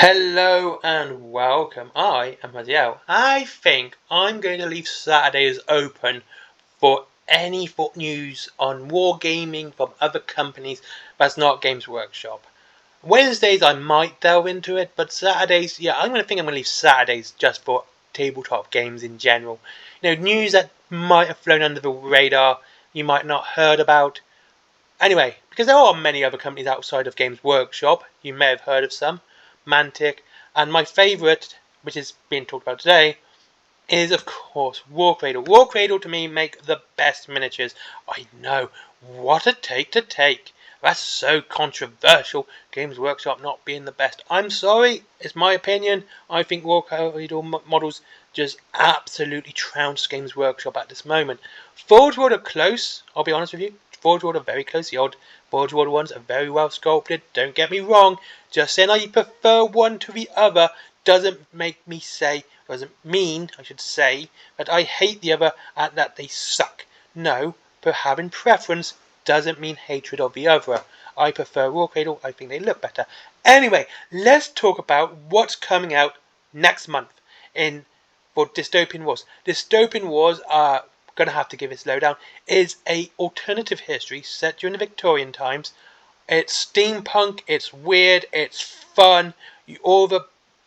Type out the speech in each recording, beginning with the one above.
Hello and welcome. I am Maziel. I think I'm going to leave Saturdays open for any news on wargaming from other companies that's not Games Workshop. Wednesdays I might delve into it, but Saturdays, I'm going to leave Saturdays just for tabletop games in general. News that might have flown under the radar, you might not heard about. Anyway, because there are many other companies outside of Games Workshop, you may have heard of some, Mantic, and my favourite, which is being talked about today, is of course warcradle. Warcradle to me make the best miniatures. I know, what a take to take. That's so controversial, Games Workshop not being the best. I'm sorry, it's my opinion. I think warcradle models just absolutely trounce Games Workshop at this moment. Forge World are close, I'll be honest with you. Forge World are very close. The old Forge World ones are very well sculpted. Don't get me wrong. Just saying I prefer one to the other doesn't mean I should say, that I hate the other and that they suck. No, but having preference doesn't mean hatred of the other. I prefer warcradle. I think they look better. Anyway, let's talk about what's coming out next month for Dystopian Wars. Dystopian Wars are gonna have to give this lowdown. Is a alternative history set during the Victorian times. It's steampunk. It's weird. It's fun.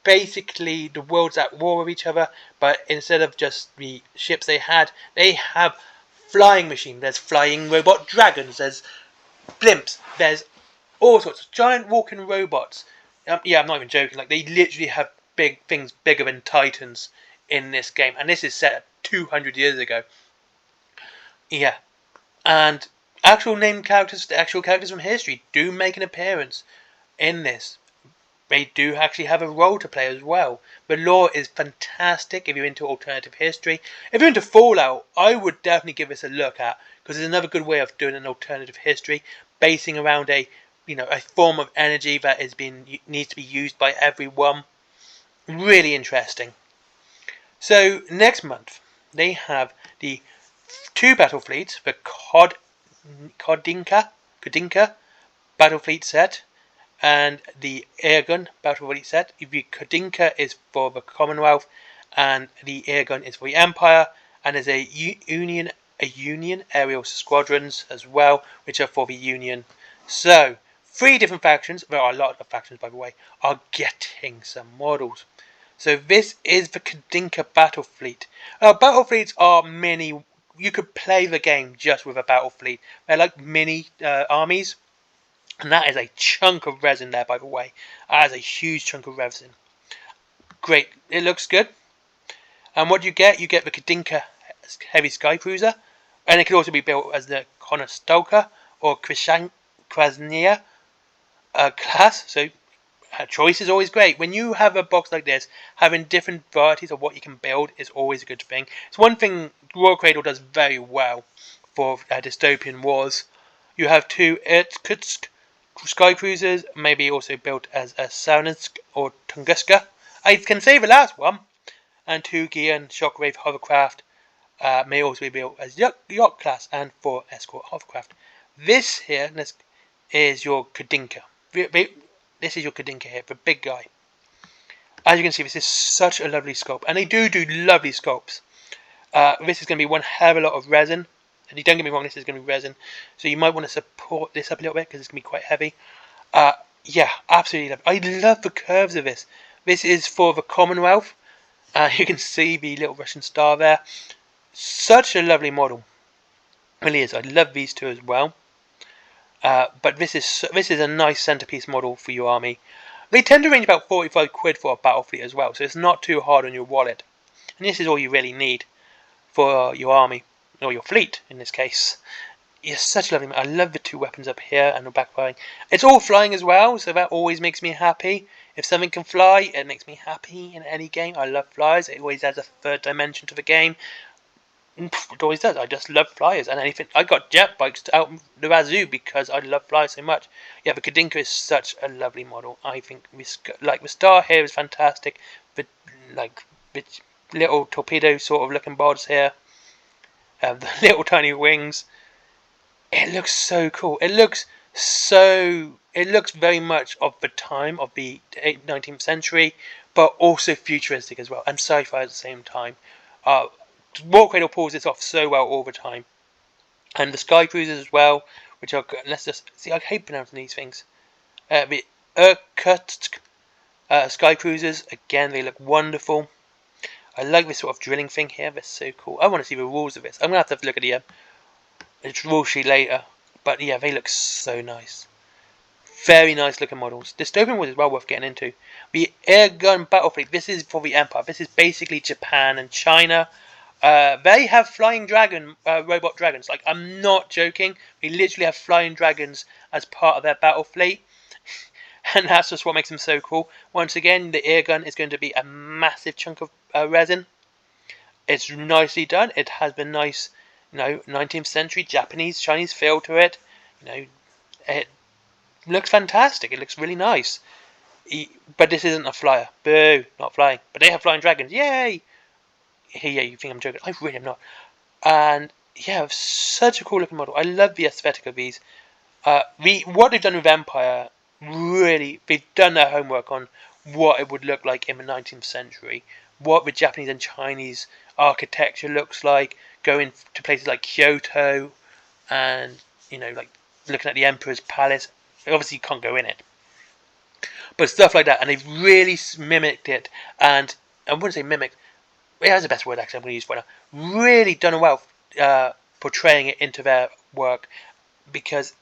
Basically the worlds at war with each other, but instead of just the ships they have flying machines. There's flying robot dragons. There's blimps. There's all sorts of giant walking robots. I'm not even joking. Like, they literally have big things bigger than Titans in this game, and this is set 200 years ago. Yeah, and the actual characters from history do make an appearance in this. They do actually have a role to play as well. The lore is fantastic if you're into alternative history. If you're into Fallout, I would definitely give this a look at, because it's another good way of doing an alternative history, basing around a form of energy that needs to be used by everyone. Really interesting. So next month they have the two battle fleets, the Kodinka battle fleet set and the airgun battle fleet set. The Kodinka is for the Commonwealth and the airgun is for the Empire, and there's a Union aerial squadrons as well, which are for the Union. So 3 different factions, there are a lot of factions by the way, are getting some models. So this is the Kodinka battle fleet. Battle fleets are mini. You could play the game just with a battle fleet. They're like mini armies. And that is a chunk of resin there, by the way. That is a huge chunk of resin. Great. It looks good. And what do you get? You get the Kodinka heavy sky cruiser. And it can also be built as the Conestoga or Krasnia class. So choice is always great. When you have a box like this, having different varieties of what you can build is always a good thing. It's one thing warcradle does very well for Dystopian Wars. You have 2 Irkutsk sky cruisers, maybe also built as a Saunsk or Tunguska. I can say the last one. And 2 Gian Shockwave hovercraft may also be built as yacht class and 4 escort hovercraft. This here is your Kodinka. This is your Kodinka here, the big guy. As you can see, this is such a lovely sculpt. And they do lovely sculpts. This is going to be one hell of a lot of resin. And don't get me wrong, this is going to be resin. So you might want to support this up a little bit because it's going to be quite heavy. Absolutely love it. I love the curves of this. This is for the Commonwealth. You can see the little Russian star there. Such a lovely model. Really is. I love these 2 as well. But this is a nice centerpiece model for your army. They tend to range about 45 quid for a battle fleet as well, so it's not too hard on your wallet. And this is all you really need for your army, or your fleet in this case. It's such a lovely. I love the 2 weapons up here and the backfiring. It's all flying as well, so that always makes me happy. If something can fly, it makes me happy in any game. I love flyers. It always adds a 3rd dimension to the game. It always does. I just love flyers and anything. I got jet bikes out the wazoo because I love flyers so much. Yeah, but Kodinka is such a lovely model. I think the star here is fantastic. The little torpedo sort of looking bods here. The little tiny wings. It looks so cool. It looks so it looks very much of the time of the 19th century, but also futuristic as well, and sci-fi at the same time. Warcradle pulls this off so well all the time, and the Sky Cruisers as well, which are good. Let's just see. I hate pronouncing these things. The Irkutsk Sky Cruisers, again, they look wonderful. I like this sort of drilling thing here. They're so cool. I want to see the rules of this. I'm going to have to look at the rule sheet later. But yeah, they look so nice. Very nice looking models. Dystopian was as well worth getting into. The airgun battle fleet. This is for the Empire. This is basically Japan and China. They have flying dragon, robot dragons. Like, I'm not joking. They literally have flying dragons as part of their battle fleet. And that's just what makes them so cool. Once again, the airgun is going to be a massive chunk of resin. It's nicely done. It has the nice, 19th century Japanese, Chinese feel to it. It looks fantastic. It looks really nice. But this isn't a flyer. Boo, not flying. But they have flying dragons. Yay! Yeah, you think I'm joking? I really am not. And yeah, such a cool looking model. I love the aesthetic of these. What they've done with Empire, really, they've done their homework on what it would look like in the 19th century, what the Japanese and Chinese architecture looks like, going to places like Kyoto, and like looking at the Emperor's Palace. Obviously, you can't go in it, but stuff like that, and they've really mimicked it. And I wouldn't say mimicked. It has the best word actually I'm going to use for now. Really done well portraying it into their work, because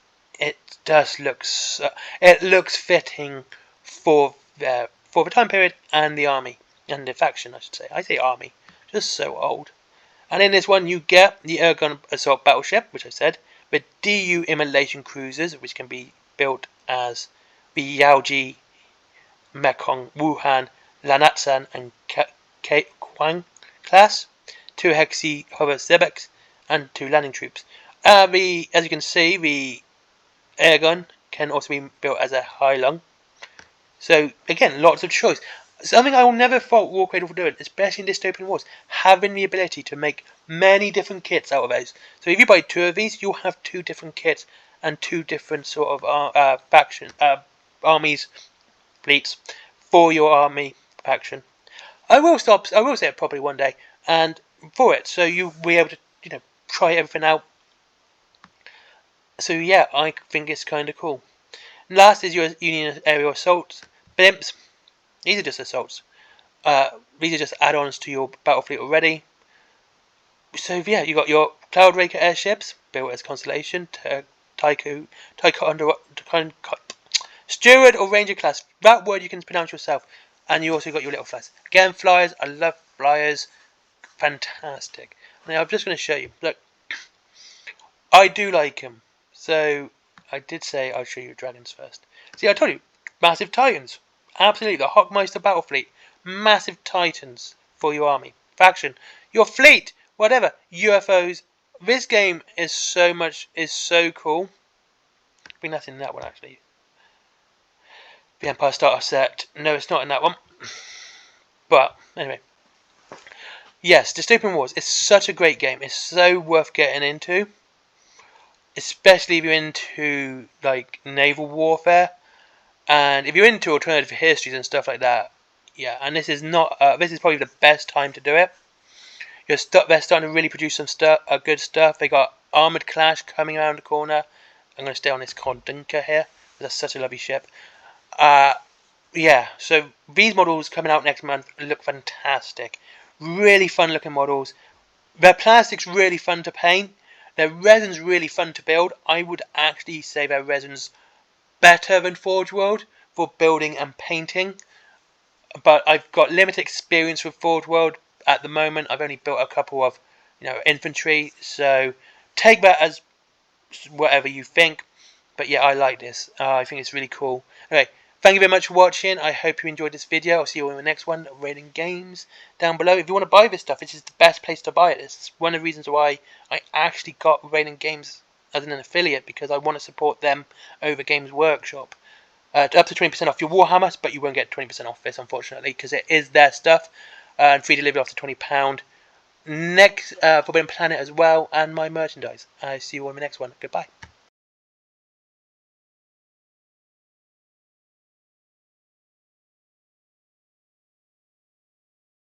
it does it looks fitting for the time period and the army and the faction, I should say. I say army, just so old. And in this one you get the Ergon assault battleship, which I said, the DU immolation cruisers, which can be built as the Yaoji, Mekong, Wuhan, Lanatsan, and Kwang class, 2 Hexi hover Zebex, and 2 landing troops. As you can see, the airgun can also be built as a High-Lung. So again, lots of choice. Something I will never fault Warcradle for doing, especially in Dystopian Wars, having the ability to make many different kits out of those. So if you buy 2 of these, you'll have 2 different kits and 2 different sort of armies, fleets for your army faction. I will say it properly one day, and for it, so you'll be able to try everything out. So yeah, I think it's kind of cool. Last is your Union aerial assaults. Blimps. These are just assaults. These are just add-ons to your battle fleet already. So yeah, you got your Cloudraker airships built as Constellation, Tycho Steward or Ranger class. That word you can pronounce yourself. And you also got your little flyers. Again, flyers. I love flyers. Fantastic. Now I'm just going to show you. Look, I do like them. So I did say I'd show you dragons first. See, I told you, massive titans. Absolutely, the Hockmeister battle fleet. Massive titans for your army. Faction. Your fleet. Whatever. UFOs. This game is so cool. I think that's in that one actually. The Empire Starter set. No, it's not in that one. But anyway. Yes, Dystopian Wars is such a great game. It's so worth getting into. Especially if you're into like naval warfare. And if you're into alternative histories and stuff like that. Yeah, and this is probably the best time to do it. They're starting to really produce some good stuff. They got Armored Clash coming around the corner. I'm going to stay on this Kordunka here. That's such a lovely ship. Yeah, so these models coming out next month look fantastic. Really fun looking models. Their plastic's really fun to paint. Their resin's really fun to build. I would actually say their resin's better than Forge World for building and painting. But I've got limited experience with Forge World at the moment. I've only built a couple of infantry. So take that as whatever you think. But yeah, I like this. I think it's really cool. Anyway, thank you very much for watching. I hope you enjoyed this video. I'll see you in the next one. Raiding Games down below. If you want to buy this stuff, this is the best place to buy it. It's one of the reasons why I actually got Raiding Games as an affiliate, because I want to support them over Games Workshop. Up to 20% off your Warhammers, but you won't get 20% off this, unfortunately, because it is their stuff. And free delivery after £20. Next, Forbidden Planet as well, and my merchandise. I see you all in the next one. Goodbye.